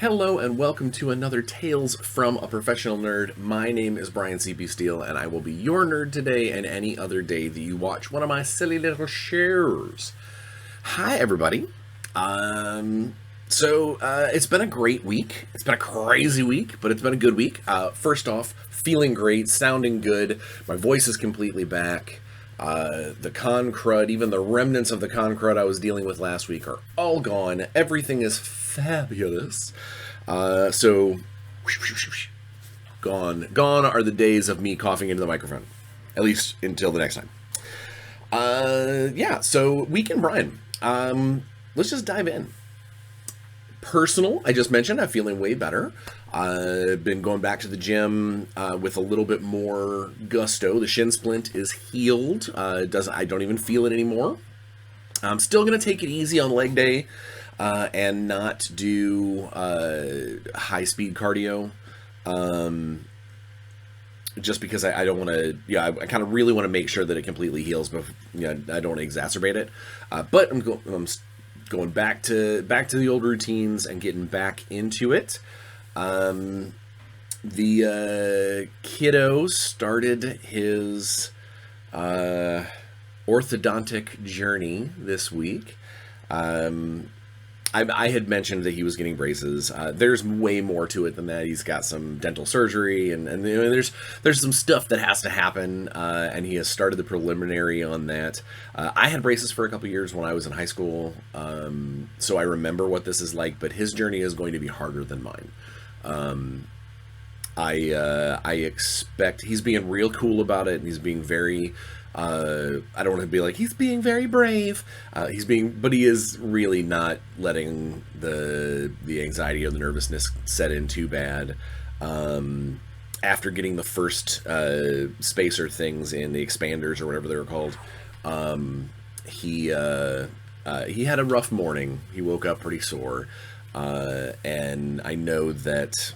Hello and welcome to another Tales from a Professional Nerd. My name is Bryan Steele and I will be your nerd today and any other day that you watch one of my silly little shares. Hi everybody. It's been a great week. It's been a crazy week, but it's been a good week. First off, feeling great, sounding good. My voice is completely back. The con crud, even the remnants of the con crud I was dealing with last week are all gone. Everything is fabulous. Gone. Gone are the days of me coughing into the microphone. At least until the next time. So Week in Bryan. Let's just dive in. Personal, I just mentioned, I'm feeling way better. I've been going back to the gym with a little bit more gusto. The shin splint is healed. I don't even feel it anymore. I'm still going to take it easy on leg day and not do high-speed cardio. Just because I don't want to, I kind of really want to make sure that it completely heals, but I don't want to exacerbate it. But I'm going back to the old routines and getting back into it. The kiddo started his orthodontic journey this week. I had mentioned that he was getting braces. There's way more to it than that. He's got some dental surgery, and there's some stuff that has to happen, and he has started the preliminary on that. I had braces for a couple years when I was in high school, so I remember what this is like, but his journey is going to be harder than mine. I expect he's being real cool about it, and he's being very... I don't want to be like, he's being very brave. But he is really not letting the anxiety or the nervousness set in too bad. After getting the first spacer things in the expanders or whatever they were called, he had a rough morning. He woke up pretty sore, and I know that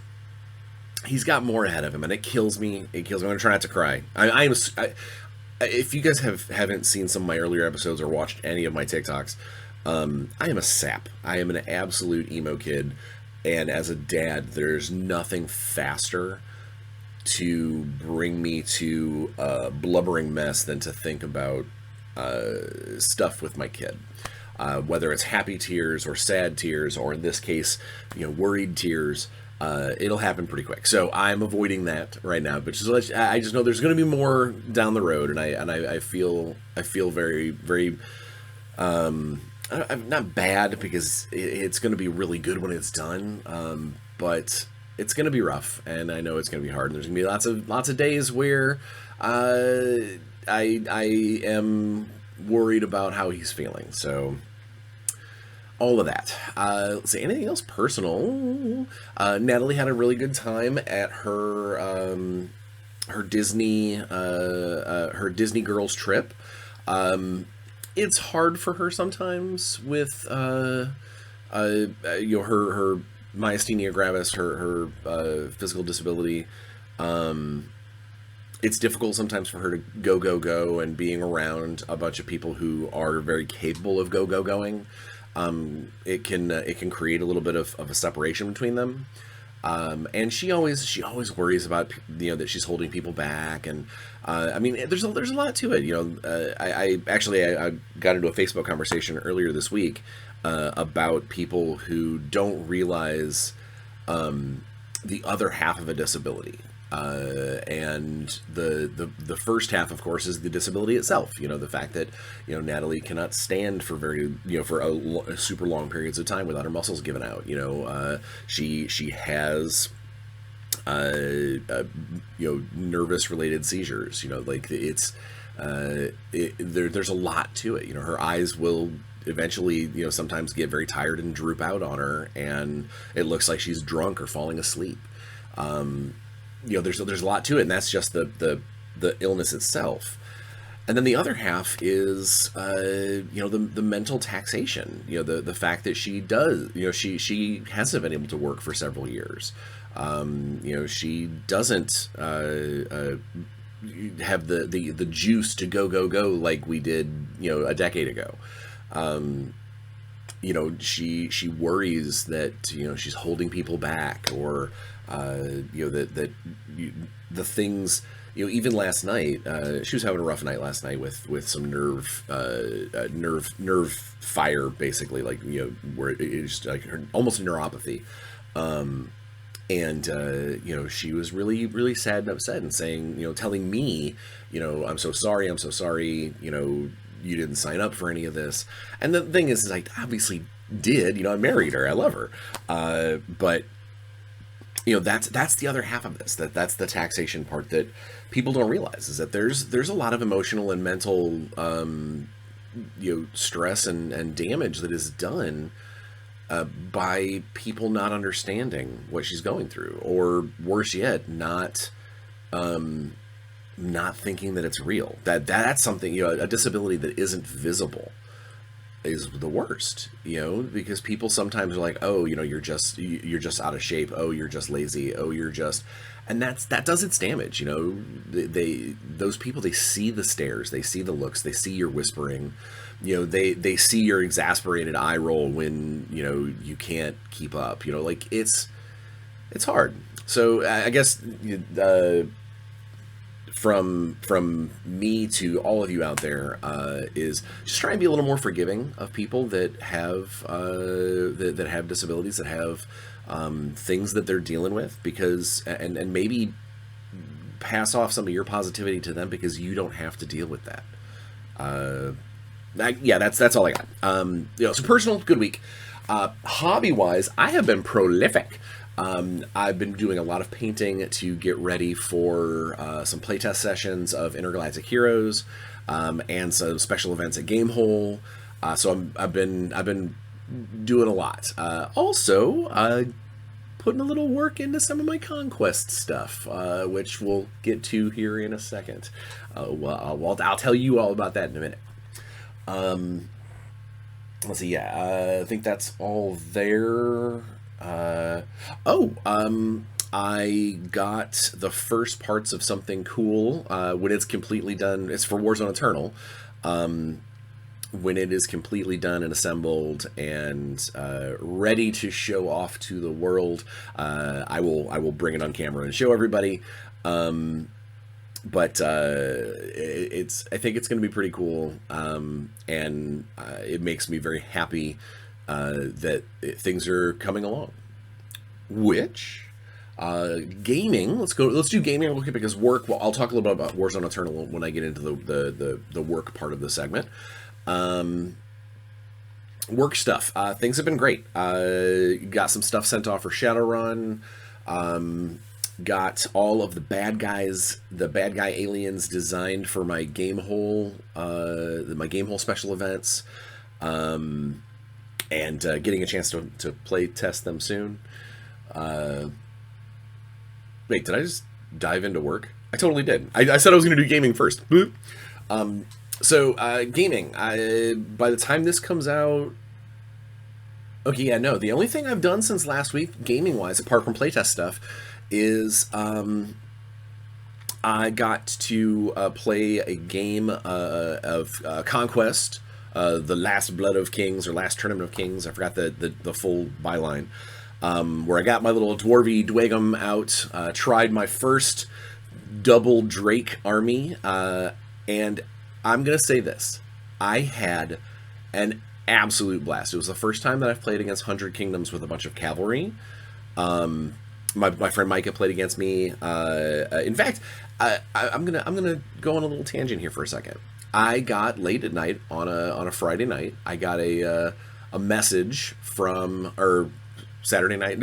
he's got more ahead of him, and it kills me. I'm gonna try not to cry. If you guys haven't seen some of my earlier episodes or watched any of my TikToks, I am a sap. I am an absolute emo kid, and as a dad, there's nothing faster to bring me to a blubbering mess than to think about stuff with my kid. Whether it's happy tears or sad tears, or in this case, worried tears. It'll happen pretty quick, so I'm avoiding that right now. But I just know there's going to be more down the road, and I feel very, very not bad, because it's going to be really good when it's done. But it's going to be rough, and I know it's going to be hard. And there's going to be lots of days where I am worried about how he's feeling. So. All of that. Let's see, anything else personal? Natalie had a really good time at her Disney girls trip. It's hard for her sometimes with her myasthenia gravis, her physical disability. It's difficult sometimes for her to go, and being around a bunch of people who are very capable of going. It can create a little bit of a separation between them, and she always worries about that she's holding people back, and there's a lot to it. I got into a Facebook conversation earlier this week about people who don't realize the other half of a disability. And the first half, of course, is the disability itself. The fact that Natalie cannot stand for a super long periods of time without her muscles giving out. She has nervous related seizures. There's a lot to it. Her eyes will eventually sometimes get very tired and droop out on her, and it looks like she's drunk or falling asleep. There's a lot to it, and that's just the illness itself. And then the other half is the mental taxation. The fact that she does she hasn't been able to work for several years. She doesn't have the juice to go like we did a decade ago. she worries that she's holding people back, or the things. Even last night, she was having a rough night last night with some nerve fire, basically, like where it's like almost a neuropathy. And she was really, really sad and upset, and saying, telling me, I'm so sorry, you didn't sign up for any of this. And the thing is I obviously did. I married her, I love her, but that's the other half of this. That's the taxation part that people don't realize, is that there's a lot of emotional and mental stress and damage that is done by people not understanding what she's going through, or worse yet, not thinking that it's real. That's something, a disability that isn't visible is the worst, because people sometimes are like, oh, you're just out of shape. Oh, you're just lazy. Oh, and that does its damage. Those people, they see the stares, they see the looks, they see your whispering, they see your exasperated eye roll when, you can't keep up, like it's hard. So I guess, from me to all of you out there, is just try and be a little more forgiving of people that have that have disabilities, that have things that they're dealing with, because and maybe pass off some of your positivity to them, because you don't have to deal with that. That's all I got. So personal, good week. Hobby wise, I have been prolific. I've been doing a lot of painting to get ready for some playtest sessions of Intergalactic Heroes, and some special events at Gamehole. So I've been doing a lot. Also, putting a little work into some of my conquest stuff, which we'll get to here in a second. I'll tell you all about that in a minute. Let's see. I think that's all there. I got the first parts of something cool when it's completely done. It's for Warzone Eternal. When it is completely done and assembled and ready to show off to the world, I will bring it on camera and show everybody. But I think it's going to be pretty cool, and it makes me very happy that things are coming along. Which gaming, let's do gaming real quick, because work, well, I'll talk a little bit about Warzone Eternal when I get into the work part of the segment. Work stuff, things have been great. Got some stuff sent off for Shadowrun. Got all of the bad guy aliens designed for my Gamehole, my Gamehole special events, and getting a chance to play test them soon. Wait, did I just dive into work? I totally did. I said I was going to do gaming first. So gaming. By the time this comes out, okay, yeah, no. The only thing I've done since last week, gaming-wise, apart from playtest stuff, is I got to play a game of Conquest, the Last Blood of Kings, or Last Tournament of Kings. I forgot the full byline. Where I got my little dwarvy Dwagum out, tried my first double Drake army, and I'm going to say this. I had an absolute blast. It was the first time that I've played against 100 Kingdoms with a bunch of cavalry. My friend Micah played against me. In fact, I'm gonna go on a little tangent here for a second. I got late at night on a Friday night. I got a message from, or Saturday night,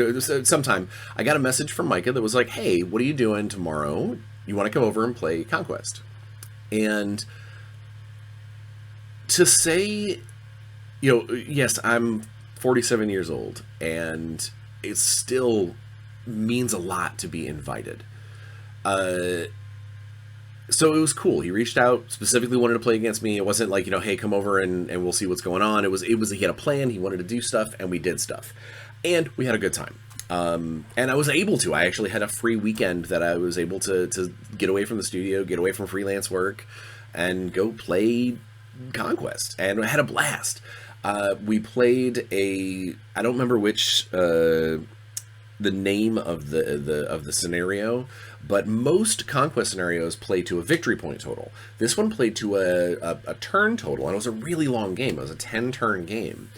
sometime. I got a message from Micah that was like, "Hey, what are you doing tomorrow? You want to come over and play Conquest?" And to say, yes, I'm 47 years old, and it still means a lot to be invited. So it was cool. He reached out, specifically wanted to play against me. It wasn't like, hey, come over and we'll see what's going on. It was he had a plan. He wanted to do stuff, and we did stuff. And we had a good time. And I was able to. I actually had a free weekend that I was able to get away from the studio, get away from freelance work, and go play Conquest, and I had a blast. We played I don't remember which the name of the scenario, but most Conquest scenarios play to a victory point total. This one played to a turn total, and it was a really long game. It was a 10-turn game.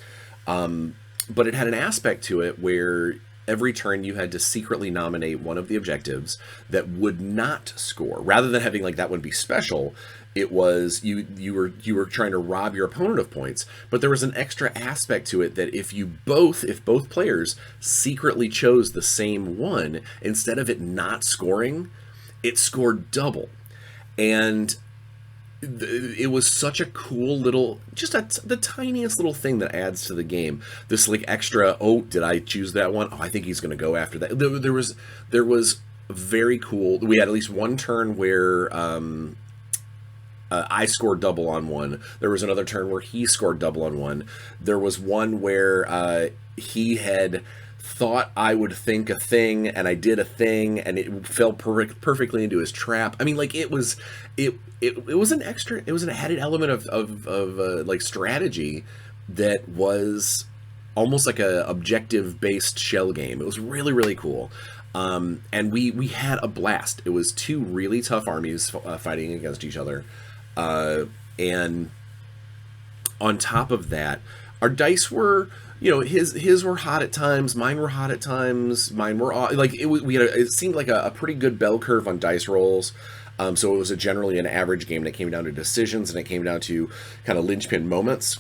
But it had an aspect to it where every turn you had to secretly nominate one of the objectives that would not score. Rather than having like that one be special, it was you were trying to rob your opponent of points. But there was an extra aspect to it that if both players secretly chose the same one, instead of it not scoring, it scored double. And it was such a cool little, the tiniest little thing that adds to the game. This like extra, oh, did I choose that one? Oh, I think he's going to go after that. There was very cool. We had at least one turn where I scored double on one. There was another turn where he scored double on one. There was one where he had thought I would think a thing, and I did a thing, and it fell perfectly into his trap. I mean, like it was an extra. It was an added element of like strategy that was almost like a objective based shell game. It was really, really cool. And we had a blast. It was two really tough armies fighting against each other. And on top of that, our dice were, his were hot at times, mine were hot at times, mine were like it seemed like a pretty good bell curve on dice rolls. So it was generally an average game that came down to decisions, and it came down to kind of linchpin moments.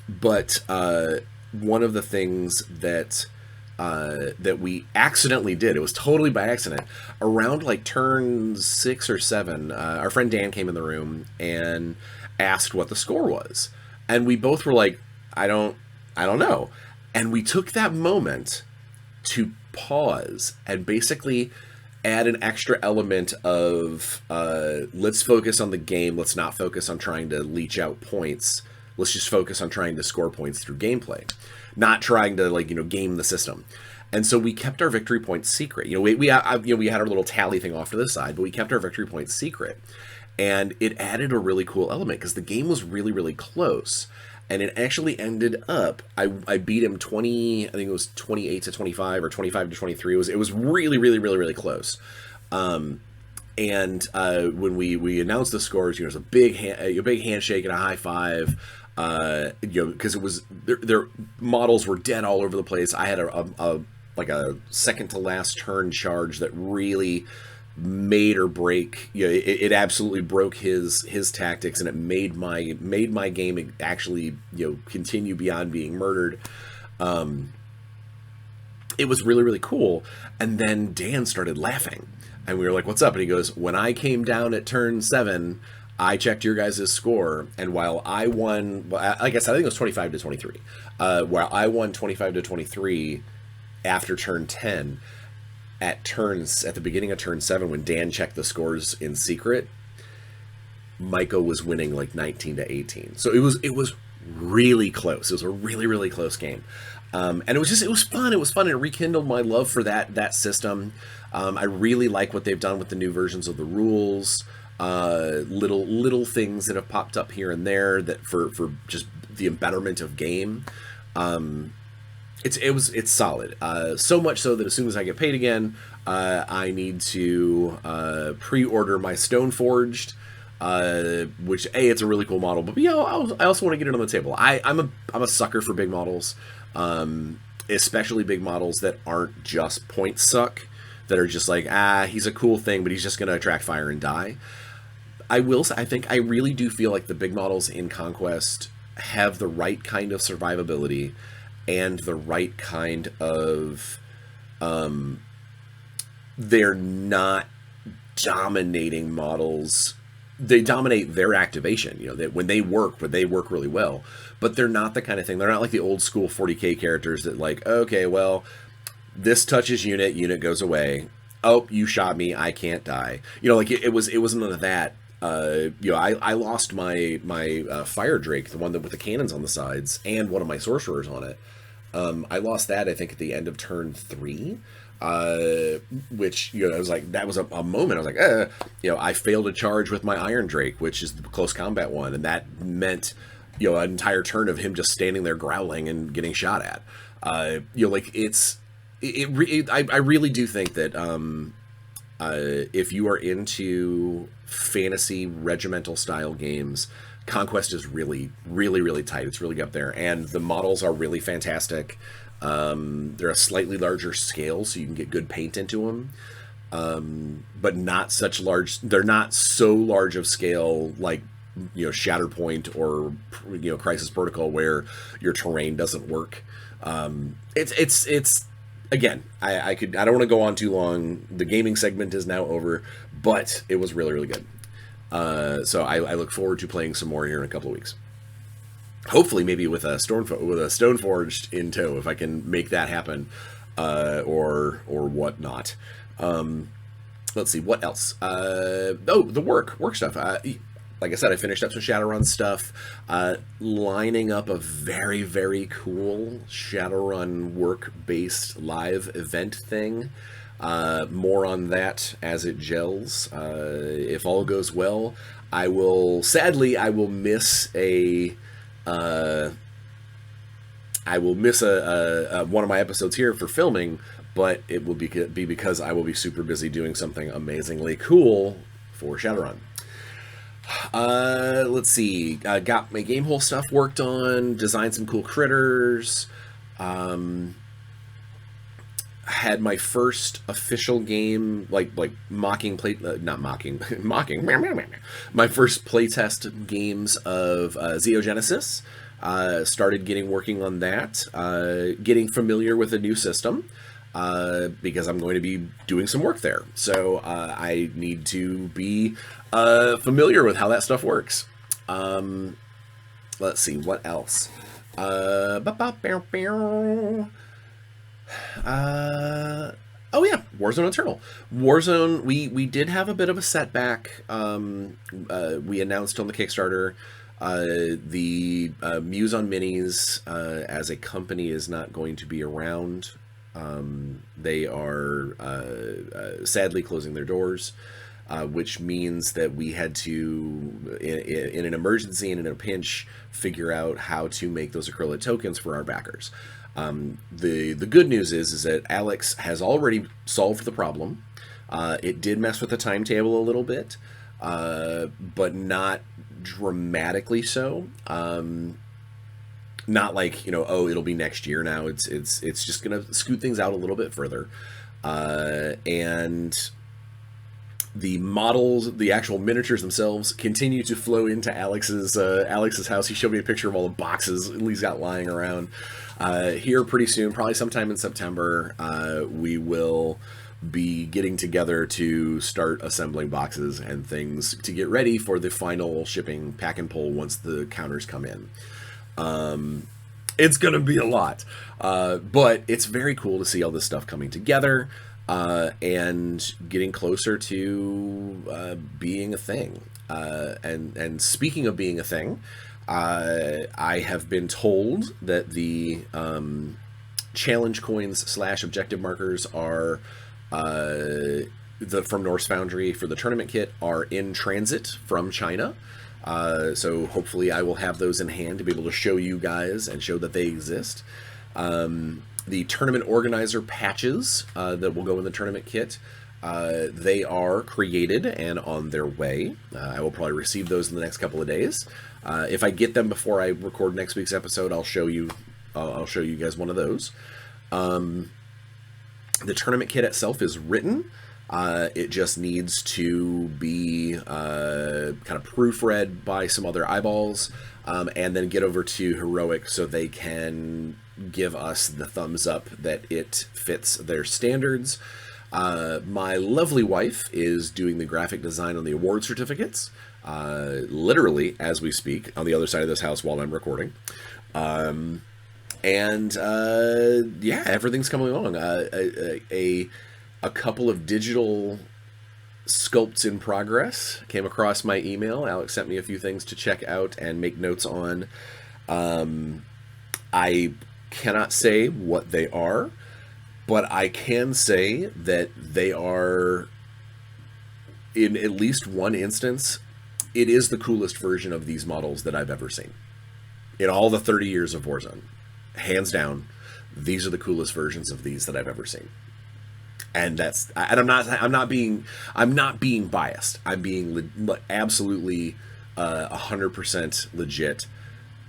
But one of the things that we accidentally did, it was totally by accident, around like turn 6 or 7, our friend Dan came in the room and asked what the score was. And we both were like, I don't know. And we took that moment to pause and basically add an extra element of let's focus on the game. Let's not focus on trying to leech out points. Let's just focus on trying to score points through gameplay, not trying to game the system. And so we kept our victory points secret. We had our little tally thing off to the side, but we kept our victory points secret. And it added a really cool element because the game was really, really close. And it actually ended up, I beat him 20, I think it was 28 to 25 or 25 to 23. It was really, really, really, really close. And when we announced the scores, it was a big handshake and a high five. Because it was their models were dead all over the place. I had a second to last turn charge that really made or break. It absolutely broke his tactics, and it made my game actually continue beyond being murdered. It was really, really cool. And then Dan started laughing, and we were like, "What's up?" And he goes, "When I came down at turn 7, I checked your guys' score, and while I won, like I said, I think it was 25 to 23. While I won 25 to 23 after turn 10, at the beginning of turn 7, when Dan checked the scores in secret, Michael was winning like 19 to 18. So it was really close. It was a really, really close game. And it was fun. It was fun. It rekindled my love for that system. I really like what they've done with the new versions of the rules. Little things that have popped up here and there that for just the embetterment of game. It's solid. So much so that as soon as I get paid again, I need to pre-order my Stoneforged, which it's a really cool model, but I also want to get it on the table. I'm a sucker for big models, especially big models that aren't just point suck, that are just like he's a cool thing, but he's just gonna attract fire and die. I really do feel like the big models in Conquest have the right kind of survivability and the right kind of they're not dominating models. They dominate their activation, that when they work really well, but they're not the kind of thing. They're not like the old school 40k characters that like, okay, well, this touches unit goes away. Oh, you shot me, I can't die. It wasn't none of that. I lost my Fire Drake, the one with the cannons on the sides, and one of my sorcerers on it. I lost that, I think, at the end of turn 3. which, I was like, that was a moment. I was like, I failed a charge with my Iron Drake, which is the close combat one, and that meant, an entire turn of him just standing there growling and getting shot at. Like I really do think that if you are into fantasy regimental style games, Conquest is really, really, really tight. It's really up there, and the models are really fantastic. They're a slightly larger scale, so you can get good paint into them, but not such large. They're not so large of scale like Shatterpoint or Crisis Protocol, where your terrain doesn't work. It's again, I don't want to go on too long. The gaming segment is now over, but it was really, really good. So I look forward to playing some more here in a couple of weeks. Hopefully, maybe with a Stoneforged in tow, if I can make that happen, or whatnot. Let's see, what else? The work stuff. Like I said, I finished up some Shadowrun stuff, lining up a very, very cool Shadowrun work-based live event thing. More on that as it gels. If all goes well, I will miss a one of my episodes here for filming, but it will be because I will be super busy doing something amazingly cool for Shadowrun. Let's see. Got my Gamehole stuff worked on, designed some cool critters. Had my first official game, like mocking mocking, my first playtest games of Xeogenesis. Started working on that, getting familiar with a new system, because I'm going to be doing some work there. So I need to be familiar with how that stuff works. Let's see, what else? Oh yeah, Warzone Eternal. Warzone, we did have a bit of a setback. We announced on the Kickstarter the Muse on Minis as a company is not going to be around. They are sadly closing their doors, which means that we had to, in an emergency and in a pinch, figure out how to make those acrylic tokens for our backers. The good news is that Alex has already solved the problem. It did mess with the timetable a little bit, but not dramatically so. Not like, it'll be next year now. It's just going to scoot things out a little bit further. And the models, the actual miniatures themselves, continue to flow into Alex's house. He showed me a picture of all the boxes he's got lying around. Here pretty soon, probably sometime in September, we will be getting together to start assembling boxes and things to get ready for the final shipping pack and pull once the counters come in. It's gonna be a lot, but it's very cool to see all this stuff coming together, and getting closer to being a thing. And speaking of being a thing, I have been told that the challenge coins / objective markers are from Norse Foundry for the tournament kit are in transit from China. So hopefully I will have those in hand to be able to show you guys and show that they exist. The tournament organizer patches that will go in the tournament kit, they are created and on their way. I will probably receive those in the next couple of days. If I get them before I record next week's episode, I'll show you guys one of those. The tournament kit itself is written. It just needs to be kind of proofread by some other eyeballs, and then get over to Heroic so they can give us the thumbs up that it fits their standards. My lovely wife is doing the graphic design on the award certificates, literally as we speak, on the other side of this house while I'm recording. Yeah, everything's coming along. A couple of digital sculpts in progress came across my email. Alex sent me a few things to check out and make notes on. I cannot say what they are, But I can say that they are, in at least one instance, it is the coolest version of these models that I've ever seen. In all the 30 years of Warzone, hands down, these are the coolest versions of these that I've ever seen. And I'm not being biased. I'm being absolutely 100% legit.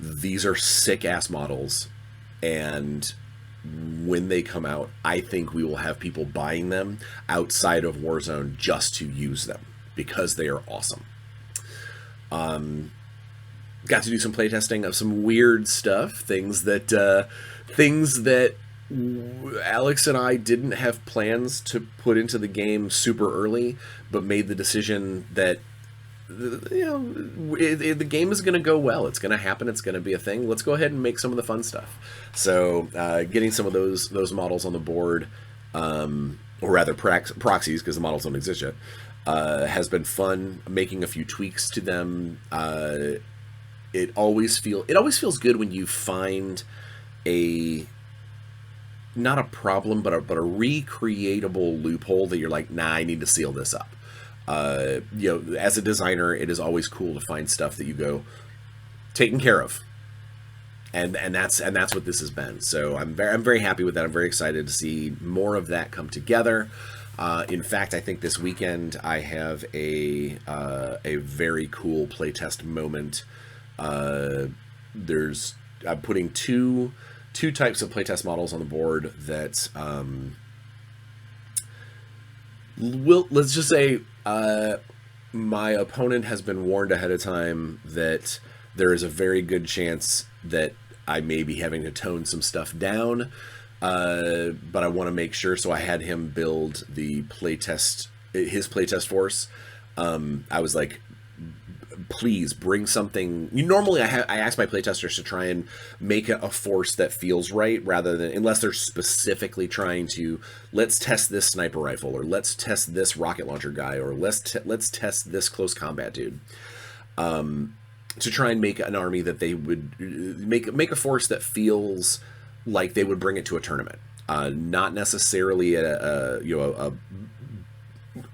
These are sick ass models, and when they come out, I think we will have people buying them outside of Warzone just to use them because they are awesome. Got to do some playtesting of some weird stuff, things that Alex and I didn't have plans to put into the game super early, but made the decision that the game is going to go well. It's going to happen. It's going to be a thing. Let's go ahead and make some of the fun stuff. So getting some of those models on the board, or rather proxies, because the models don't exist yet, has been fun. Making a few tweaks to them. It always feels good when you find not a problem, but a recreatable loophole that you're like, nah, I need to seal this up. As a designer, it is always cool to find stuff that you go, taken care of, and that's what this has been. So I'm very happy with that. I'm very excited to see more of that come together. In fact, I think this weekend I have a very cool playtest moment. I'm putting two types of playtest models on the board that let's just say my opponent has been warned ahead of time that there is a very good chance that I may be having to tone some stuff down, but I want to make sure, so I had him build his playtest force. I was like, please bring something. Normally I ask my playtesters to try and make a force that feels right, rather than, unless they're specifically trying to, let's test this sniper rifle, or let's test this rocket launcher guy, or let's test this close combat dude, to try and make an army that they would make a force that feels like they would bring it to a tournament, not necessarily a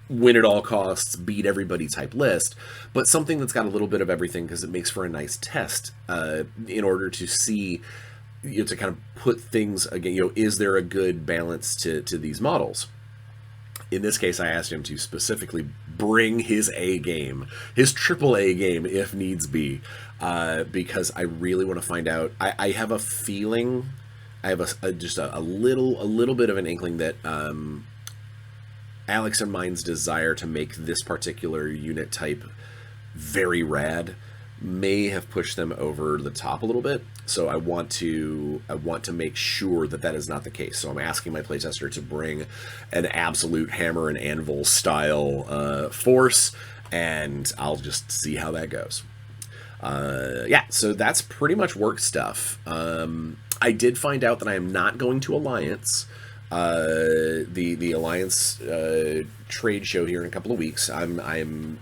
win at all costs, beat everybody type list, but something that's got a little bit of everything, because it makes for a nice test, in order to see, to kind of put things again, is there a good balance to these models? In this case, I asked him to specifically bring his A game, his triple A game, if needs be, because I really want to find out. I have a feeling, I have just a little bit of an inkling that Alex and mine's desire to make this particular unit type very rad may have pushed them over the top a little bit. So I want to make sure that is not the case. So I'm asking my playtester to bring an absolute hammer and anvil style force, and I'll just see how that goes. So that's pretty much work stuff. I did find out that I am not going to Alliance. The Alliance trade show here in a couple of weeks. I'm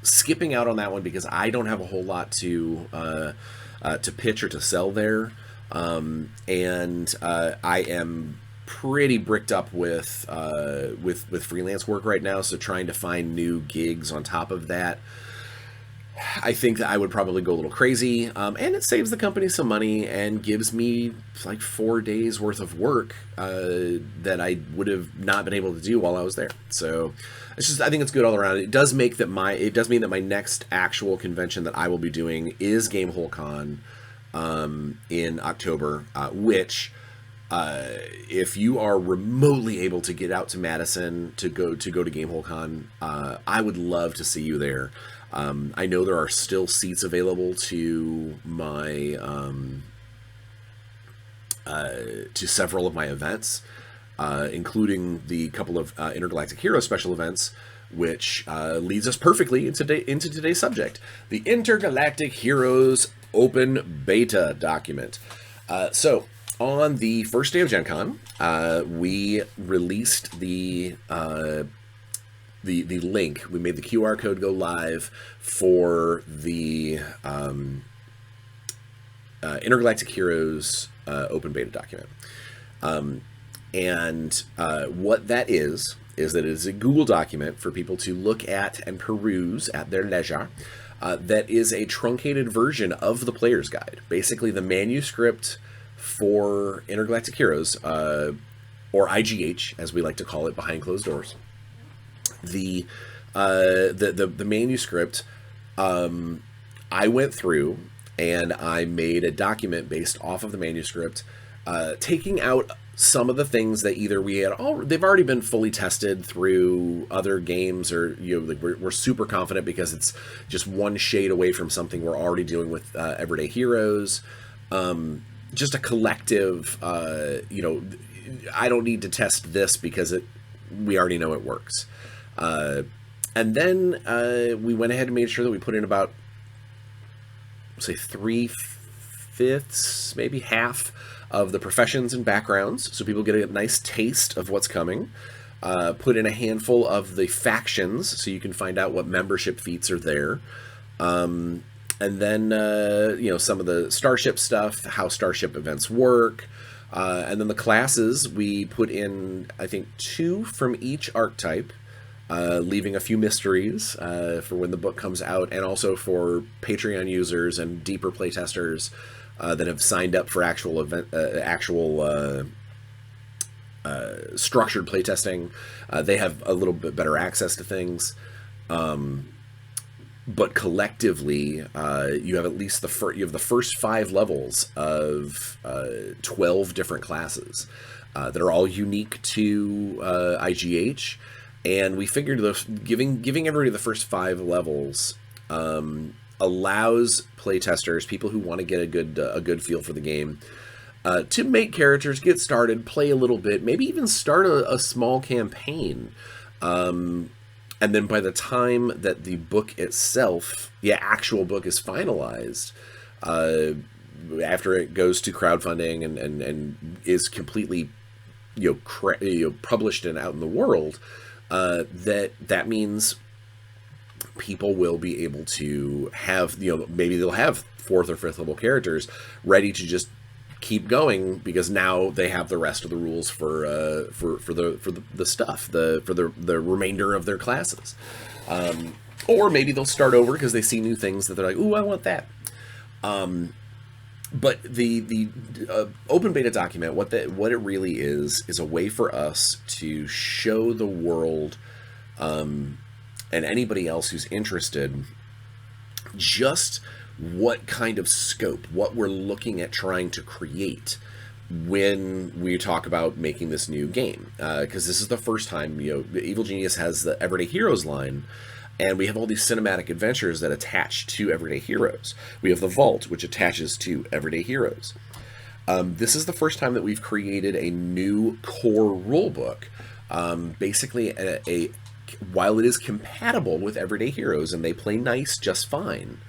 skipping out on that one because I don't have a whole lot to pitch or to sell there, and I am pretty bricked up with freelance work right now. So trying to find new gigs on top of that, I think that I would probably go a little crazy, and it saves the company some money and gives me like 4 days worth of work that I would have not been able to do while I was there. So I think it's good all around. It does mean that my next actual convention that I will be doing is Gamehole Con in October, which, if you are remotely able to get out to Madison to go to Gamehole Con, I would love to see you there. I know there are still seats available to my to several of my events, including the couple of Intergalactic Hero special events, which leads us perfectly into today's subject, the Intergalactic Heroes Open Beta document. So on the first day of Gen Con, we released the link. We made the QR code go live for the Intergalactic Heroes Open Beta document. And what that is that it is a Google document for people to look at and peruse at their leisure. That is a truncated version of the player's guide. Basically, the manuscript for Intergalactic Heroes, or IGH, as we like to call it behind closed doors. The manuscript, I went through and I made a document based off of the manuscript, taking out some of the things that either they've already been fully tested through other games, or like we're super confident because it's just one shade away from something we're already doing with Everyday Heroes. Just a collective, I don't need to test this because we already know it works. And then we went ahead and made sure that we put in about, say, 3/5, maybe half of the professions and backgrounds, so people get a nice taste of what's coming. Put in a handful of the factions, so you can find out what membership feats are there. And then, some of the Starship stuff, how Starship events work. And then the classes, we put in, I think, 2 from each archetype, leaving a few mysteries for when the book comes out, and also for Patreon users and deeper playtesters that have signed up for actual structured playtesting. They have a little bit better access to things. But collectively, you have at least the first 5 levels of 12 different classes that are all unique to IGH. And we figured giving everybody the first 5 levels allows playtesters, people who want to get a good feel for the game, to make characters, get started, play a little bit, maybe even start a small campaign. And then by the time that the book itself, the actual book, is finalized, after it goes to crowdfunding and is completely published and out in the world, that means people will be able to have, maybe they'll have 4th or 5th level characters ready to just keep going, because now they have the rest of the rules for the stuff, for the remainder of their classes. Or maybe they'll start over because they see new things that they're like, ooh, I want that. But the open beta document, what it really is a way for us to show the world, and anybody else who's interested, just what kind of scope, what we're looking at trying to create when we talk about making this new game. Because this is the first time, Evil Genius has the Everyday Heroes line, and we have all these cinematic adventures that attach to Everyday Heroes. We have the Vault, which attaches to Everyday Heroes. This is the first time that we've created a new core rulebook. Basically, while it is compatible with Everyday Heroes and they play nice just fine,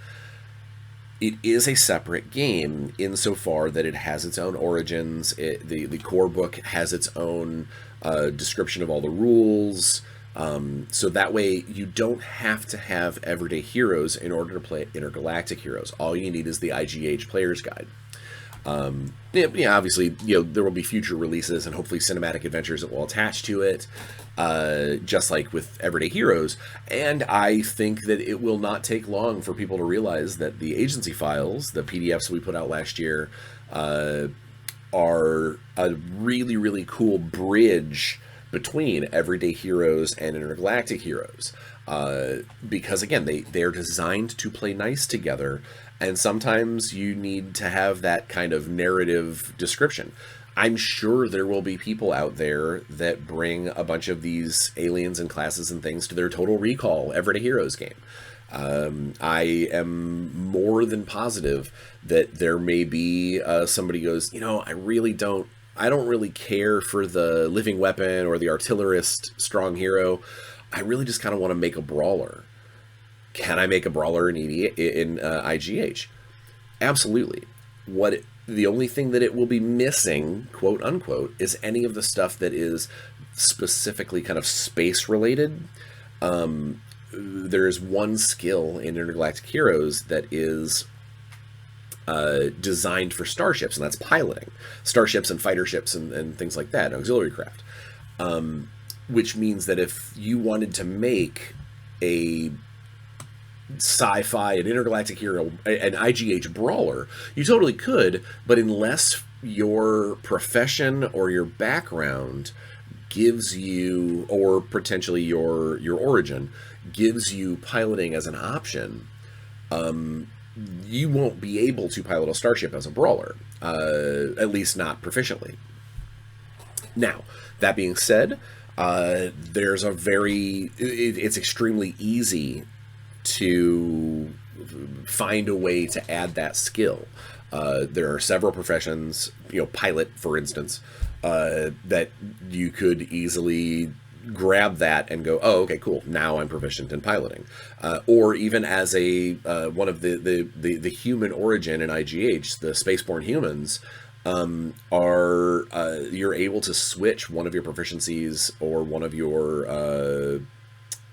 it is a separate game insofar that it has its own origins. The core book has its own description of all the rules. So that way you don't have to have Everyday Heroes in order to play Intergalactic Heroes. All you need is the IGH Player's Guide. Obviously, there will be future releases and hopefully cinematic adventures that will attach to it, just like with Everyday Heroes. And I think that it will not take long for people to realize that the agency files, the PDFs we put out last year, are a really, really cool bridge between Everyday Heroes and Intergalactic Heroes. Because again, they're designed to play nice together, and sometimes you need to have that kind of narrative description. I'm sure there will be people out there that bring a bunch of these aliens and classes and things to their Total Recall Everyday Heroes game. I am more than positive that there may be somebody goes, I don't really care for the living weapon or the artillerist strong hero. I really just kind of want to make a brawler. Can I make a brawler in IGH? Absolutely. The only thing that it will be missing, quote unquote, is any of the stuff that is specifically kind of space related. There is one skill in Intergalactic Heroes that is designed for starships, and that's piloting starships and fighter ships and things like that, auxiliary craft. Which means that if you wanted to make a sci-fi, an intergalactic hero, an IGH brawler, you totally could, but unless your profession or your background gives you, or potentially your origin gives you piloting as an option, you won't be able to pilot a starship as a brawler, at least not proficiently. Now, that being said, there's a it's extremely easy to find a way to add that skill. There are several professions, pilot, for instance, that you could easily grab that and go, oh, okay, cool, now I'm proficient in piloting. Or even as a one of the human origin in IGH, the spaceborne humans, are you're able to switch one of your proficiencies or one of your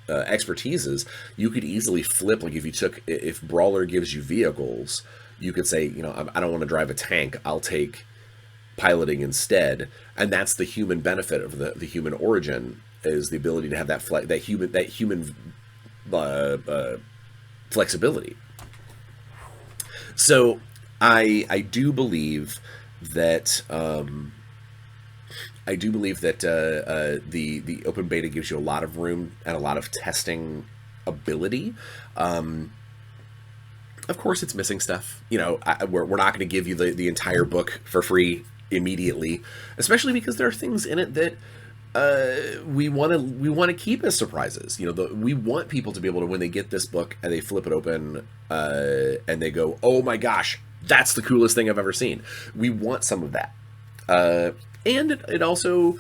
expertises. You could easily flip, like if Brawler gives you vehicles, you could say, I don't want to drive a tank, I'll take piloting instead. And that's the human benefit of the human origin, is the ability to have that human flexibility. So I do believe that the open beta gives you a lot of room and a lot of testing ability. Of course, it's missing stuff. We're not going to give you the entire book for free immediately, especially because there are things in it that we want to keep as surprises. We want people to be able to, when they get this book and they flip it open and they go, oh my gosh, that's the coolest thing I've ever seen. We want some of that. And it also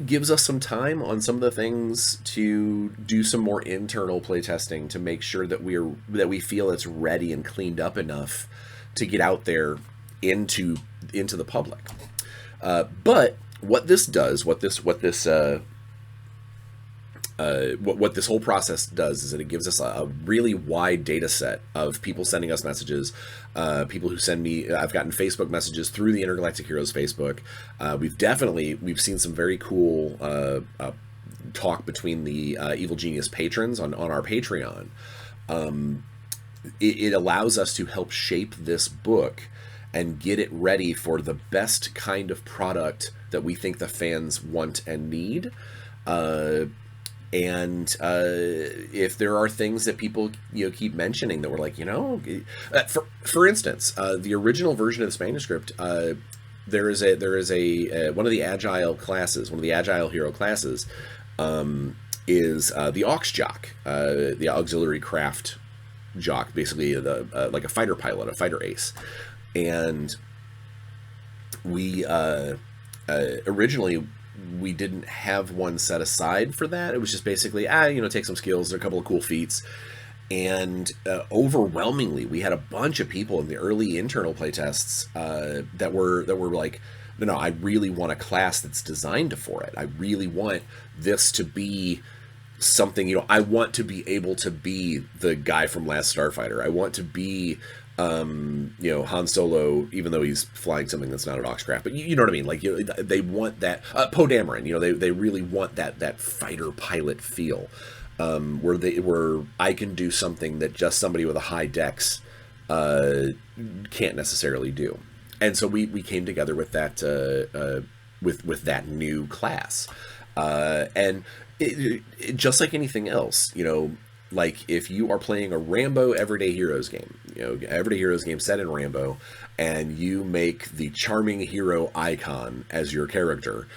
gives us some time on some of the things to do some more internal playtesting to make sure that we feel it's ready and cleaned up enough to get out there into the public. But what this does, what this whole process does, is that it gives us a really wide data set of people sending us messages, people who send me. I've gotten Facebook messages through the Intergalactic Heroes Facebook. We've seen some very cool talk between the Evil Genius patrons on our Patreon. It allows us to help shape this book and get it ready for the best kind of product that we think the fans want and need. And if there are things that people keep mentioning that we're like, for instance, the original version of this manuscript, there is a one of the agile classes, one of the agile hero classes, is the Aux Jock, the auxiliary craft jock, basically like a fighter pilot, a fighter ace. And we originally, we didn't have one set aside for that. It was just basically, take some skills, there are a couple of cool feats. And overwhelmingly, we had a bunch of people in the early internal playtests that were like, no, I really want a class that's designed for it. I really want this to be something, I want to be able to be the guy from Last Starfighter. I want to be Han Solo, even though he's flying something that's not an Oxcraft, but you know what I mean? Like, they want that, Poe Dameron, they really want that fighter pilot feel, where I can do something that just somebody with a high dex can't necessarily do. And so we came together with that with that new class, and it just like anything else, like if you are playing a Rambo Everyday Heroes game, Everyday Heroes game set in Rambo, and you make the charming hero icon as your character,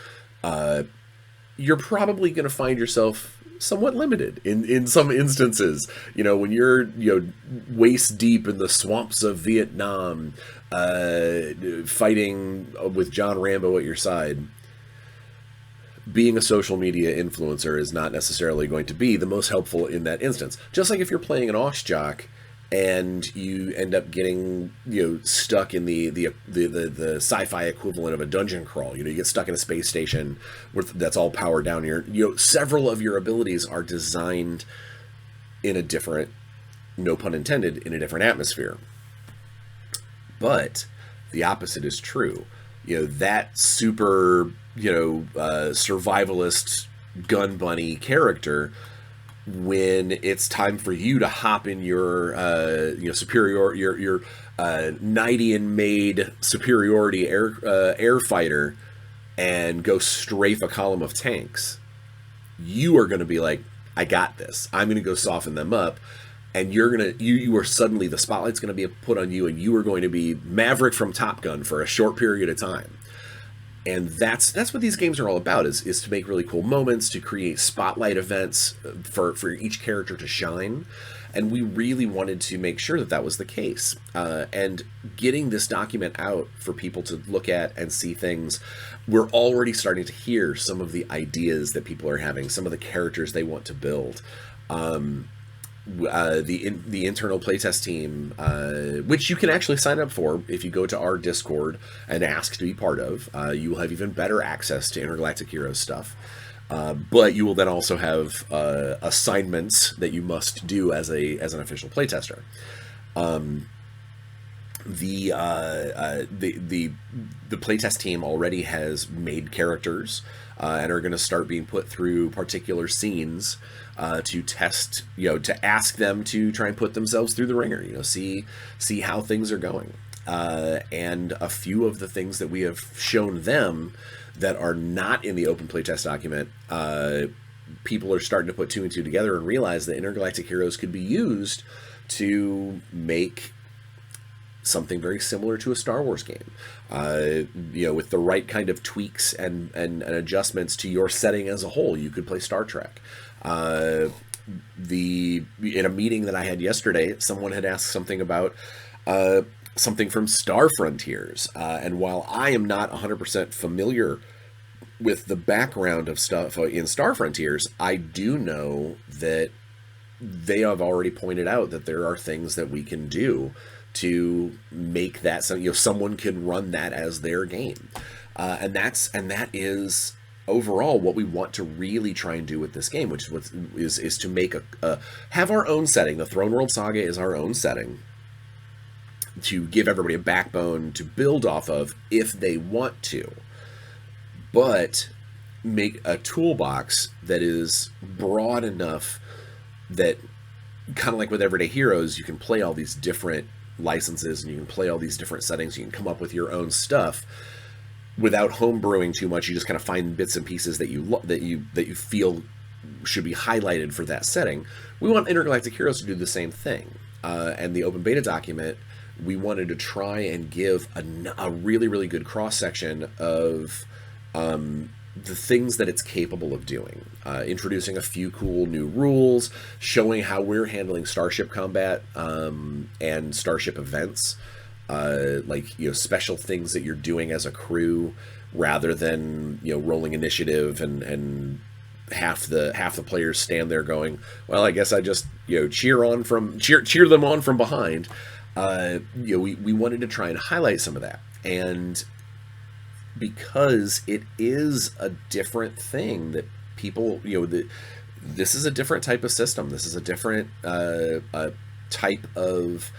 you're probably going to find yourself somewhat limited in some instances. When you're waist deep in the swamps of Vietnam, fighting with John Rambo at your side, being a social media influencer is not necessarily going to be the most helpful in that instance. Just like if you're playing an Aux Jock and you end up getting stuck in the sci-fi equivalent of a dungeon crawl. You get stuck in a space station that's all powered down. Several of your abilities are designed in a different, no pun intended, in a different atmosphere. But the opposite is true. That super, survivalist gun bunny character, when it's time for you to hop in your superior your Knightian made superiority air fighter and go strafe a column of tanks, you are going to be like, I got this. I'm going to go soften them up. And you are suddenly, the spotlight's going to be put on you, and you are going to be Maverick from Top Gun for a short period of time. And that's what these games are all about, is to make really cool moments, to create spotlight events for each character to shine. And we really wanted to make sure that was the case. And getting this document out for people to look at and see things, we're already starting to hear some of the ideas that people are having, some of the characters they want to build. The internal playtest team, which you can actually sign up for if you go to our Discord and ask to be part of. You will have even better access to Intergalactic Heroes stuff. But you will then also have assignments that you must do as an official playtester. The playtest team already has made characters and are going to start being put through particular scenes to test, to ask them to try and put themselves through the ringer, see how things are going. And a few of the things that we have shown them that are not in the open playtest document, people are starting to put two and two together and realize that Intergalactic Heroes could be used to make something very similar to a Star Wars game, with the right kind of tweaks and adjustments to your setting as a whole. You could play Star Trek. In a meeting that I had yesterday, someone had asked something about something from Star Frontiers, and while I am not 100% familiar with the background of stuff in Star Frontiers, I do know that they have already pointed out that there are things that we can do to make that someone can run that as their game, and that is overall what we want to really try and do with this game, which is to make have our own setting. The Throne World Saga is our own setting, to give everybody a backbone to build off of if they want to, but make a toolbox that is broad enough that, kind of like with Everyday Heroes, you can play all these different licenses and you can play all these different settings. You can come up with your own stuff without homebrewing too much. You just kind of find bits and pieces that you feel should be highlighted for that setting. We want Intergalactic Heroes to do the same thing. And the open beta document, we wanted to try and give a really, really good cross-section of the things that it's capable of doing. Introducing a few cool new rules, showing how we're handling starship combat and starship events, special things that you're doing as a crew, rather than rolling initiative and half the players stand there going, well, I guess I just cheer them on from behind. We wanted to try and highlight some of that, and because it is a different thing that people, this is a different type of system. This is a different type of,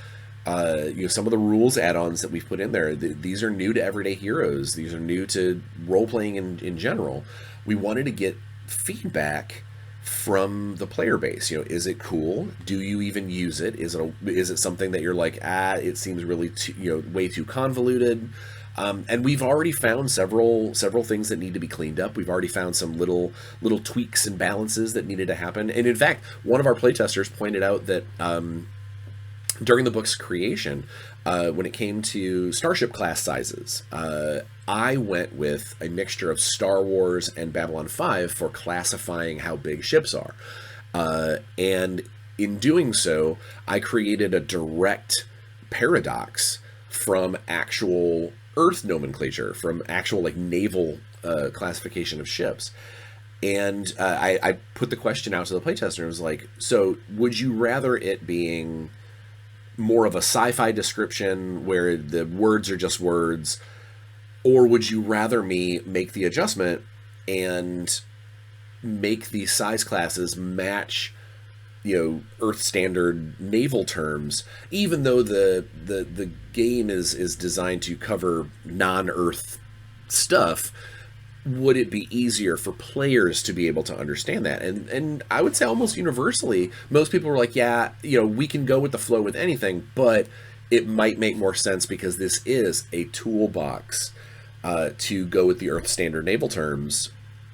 some of the rules add-ons that we've put in there. These are new to Everyday Heroes. These are new to role-playing in general. We wanted to get feedback from the player base. Is it cool? Do you even use it? Is it something that you're like, it seems really way too convoluted? And we've already found several things that need to be cleaned up. We've already found some little tweaks and balances that needed to happen. And in fact, one of our playtesters pointed out that during the book's creation, when it came to starship class sizes, I went with a mixture of Star Wars and Babylon 5 for classifying how big ships are. And in doing so, I created a direct paradox from actual Earth nomenclature, from actual naval classification of ships. And I put the question out to the playtester and was like, so would you rather it being more of a sci-fi description where the words are just words, or would you rather me make the adjustment and make the size classes match Earth standard naval terms, even though the game is designed to cover non-Earth stuff. Would it be easier for players to be able to understand that? And I would say almost universally, most people were like, yeah, we can go with the flow with anything, but it might make more sense because this is a toolbox to go with the Earth standard naval terms,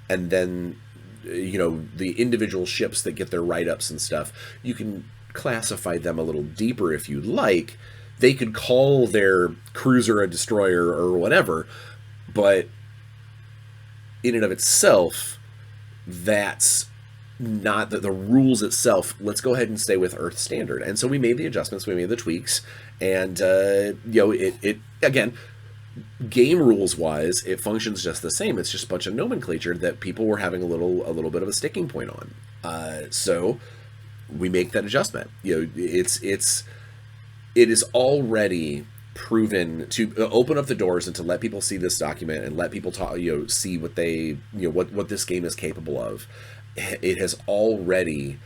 and then the individual ships that get their write-ups and stuff, you can classify them a little deeper if you'd like. They could call their cruiser a destroyer or whatever, but in and of itself, that's not the rules itself. Let's go ahead and stay with Earth standard. And so we made the adjustments, we made the tweaks, and it again, game rules wise, it functions just the same. It's just a bunch of nomenclature that people were having a little bit of a sticking point on. So we make that adjustment. It is already proven to open up the doors and to let people see this document and let people talk, see what they, what this game is capable of. It has already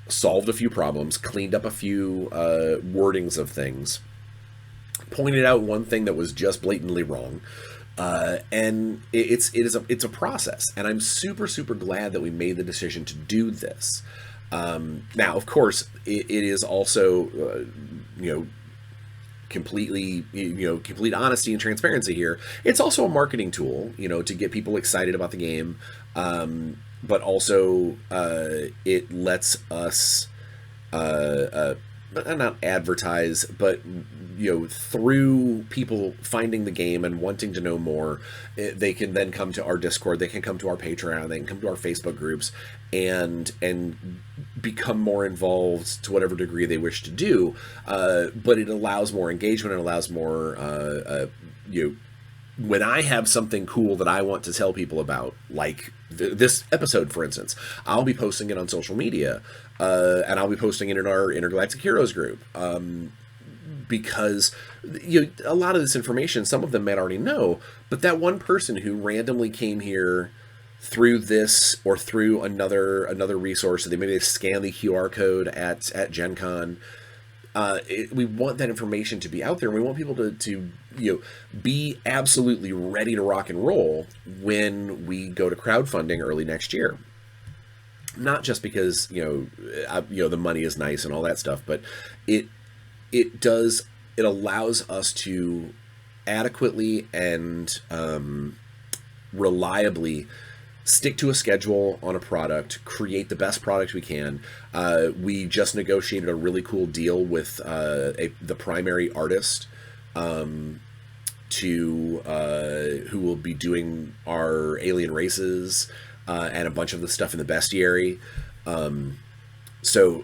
solved a few problems, cleaned up a few wordings of things, pointed out one thing that was just blatantly wrong. And it's a process, and I'm super glad that we made the decision to do this. Now, of course, it is also complete honesty and transparency here. It's also a marketing tool, to get people excited about the game, but also it lets us not advertise, but through people finding the game and wanting to know more, they can then come to our Discord, they can come to our Patreon, they can come to our Facebook groups, and become more involved to whatever degree they wish to do. But it allows more engagement, it allows more when I have something cool that I want to tell people about, like this episode, for instance, I'll be posting it on social media, and I'll be posting it in our Intergalactic Heroes group, because a lot of this information, some of them might already know, but that one person who randomly came here through this or through another resource, so maybe they scan the QR code at Gen Con. We want that information to be out there. We want people to be absolutely ready to rock and roll when we go to crowdfunding early next year. Not just because the money is nice and all that stuff, but it allows us to adequately and reliably stick to a schedule on a product, create the best product we can. We just negotiated a really cool deal with the primary artist who will be doing our alien races and a bunch of the stuff in the bestiary. So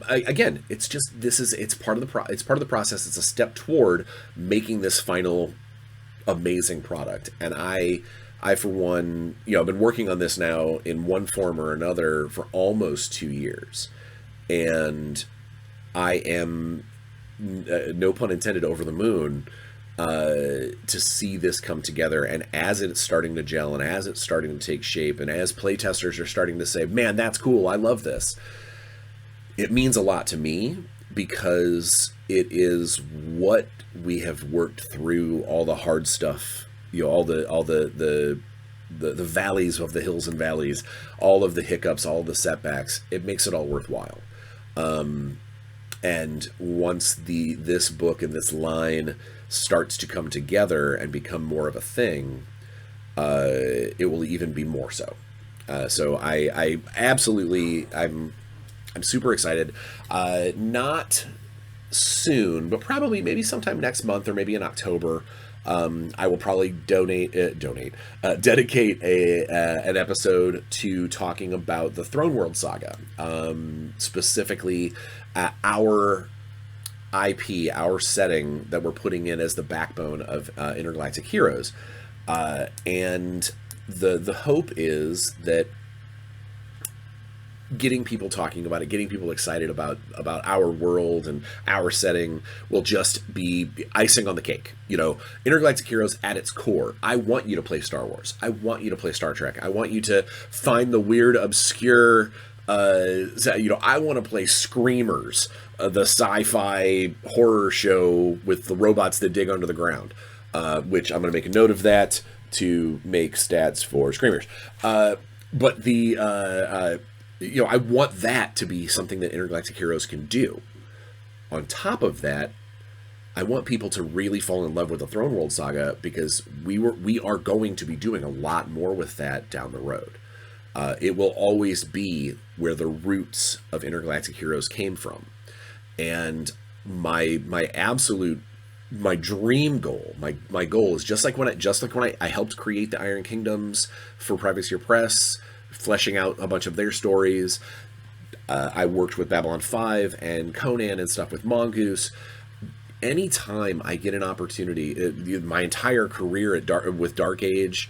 again, it's just, it's part of the process. It's a step toward making this final amazing product. And I for one, I've been working on this now in one form or another for almost 2 years, and I am, no pun intended, over the moon to see this come together. And as it's starting to gel, and as it's starting to take shape, and as playtesters are starting to say, man, that's cool, I love this, it means a lot to me, because it is what we have worked through, all the hard stuff, all the valleys of the hills and valleys, all of the hiccups, all of the setbacks. It makes it all worthwhile. And once this book and this line starts to come together and become more of a thing, it will even be more so. So I'm super excited. Not soon, but probably maybe sometime next month, or maybe in October, I will probably dedicate an episode to talking about the Throne World saga, specifically our IP, our setting that we're putting in as the backbone of Intergalactic Heroes, and the hope is that getting people talking about it, getting people excited about our world and our setting will just be icing on the cake. Intergalactic Heroes at its core, I want you to play Star Wars. I want you to play Star Trek. I want you to find the weird, obscure So, I want to play Screamers, the sci-fi horror show with the robots that dig under the ground, which I'm going to make a note of that to make stats for Screamers. But I want that to be something that Intergalactic Heroes can do. On top of that, I want people to really fall in love with the Throne World Saga, because we are going to be doing a lot more with that down the road. It will always be where the roots of Intergalactic Heroes came from, and my dream goal, my goal is just like when I helped create the Iron Kingdoms for Privateer Press, fleshing out a bunch of their stories. I worked with Babylon 5 and Conan and stuff with Mongoose. Anytime I get an opportunity, my entire career with Dark Age,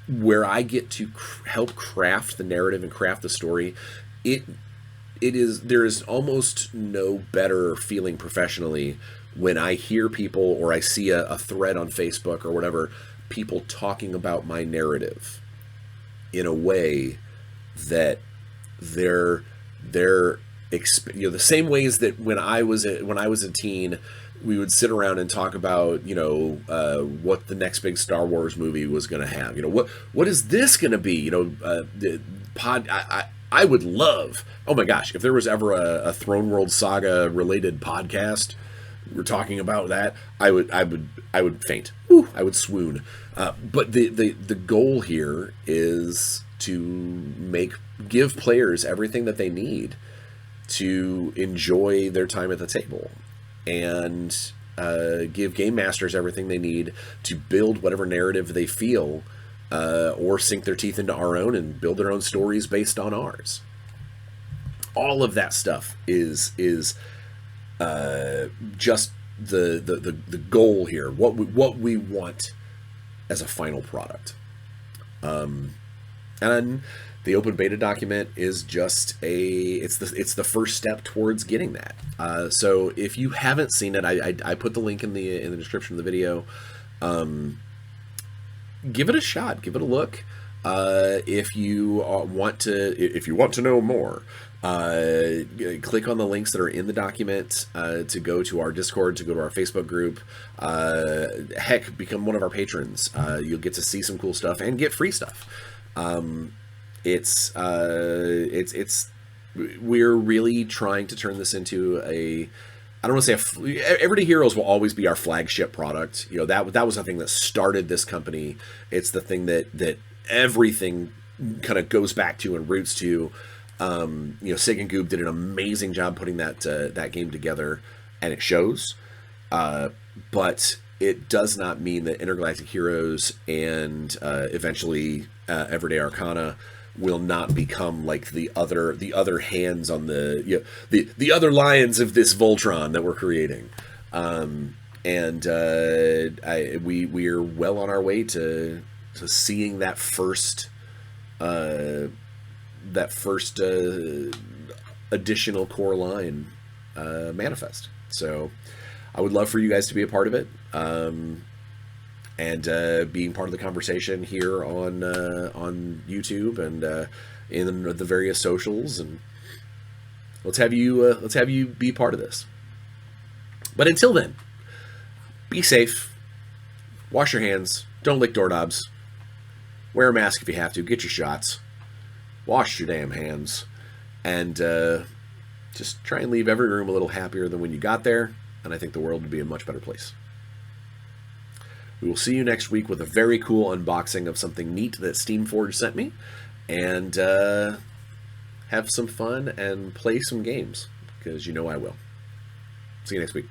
where I get to help craft the narrative and craft the story, there is almost no better feeling professionally when I hear people, or I see a thread on Facebook or whatever, people talking about my narrative in a way that they're the same ways that when I was a teen, we would sit around and talk about what the next big Star Wars movie was going to have. What is this going to be? I would love, oh my gosh, if there was ever a Throne World Saga related podcast, we're talking about that, I would faint. Woo, I would swoon. But the goal here is to give players everything that they need to enjoy their time at the table, and give game masters everything they need to build whatever narrative they feel, or sink their teeth into our own and build their own stories based on ours. All of that stuff is just the goal here. What we want as a final product. And the open beta document is just it's the first step towards getting that. So if you haven't seen it, I put the link in the description of the video. Give it a shot. Give it a look. If you want to know more, click on the links that are in the document to go to our Discord, to go to our Facebook group. Heck, become one of our patrons. You'll get to see some cool stuff and get free stuff. We're really trying to turn this into I don't want to say Everyday Heroes will always be our flagship product. That was the thing that started this company. It's the thing that everything kind of goes back to and roots to. Sig and Goob did an amazing job putting that game together, and it shows. But it does not mean that Intergalactic Heroes and eventually Everyday Arcana will not become like the other hands on the other lions of this Voltron that we're creating. We're well on our way to seeing that first additional core line manifest. So I would love for you guys to be a part of it, and being part of the conversation here on YouTube and in the various socials. And let's have you be part of this. But until then, be safe. Wash your hands. Don't lick doorknobs. Wear a mask if you have to. Get your shots. Wash your damn hands. And just try and leave every room a little happier than when you got there. And I think the world would be a much better place. We will see you next week with a very cool unboxing of something neat that Steamforge sent me. And have some fun and play some games. Because I will. See you next week.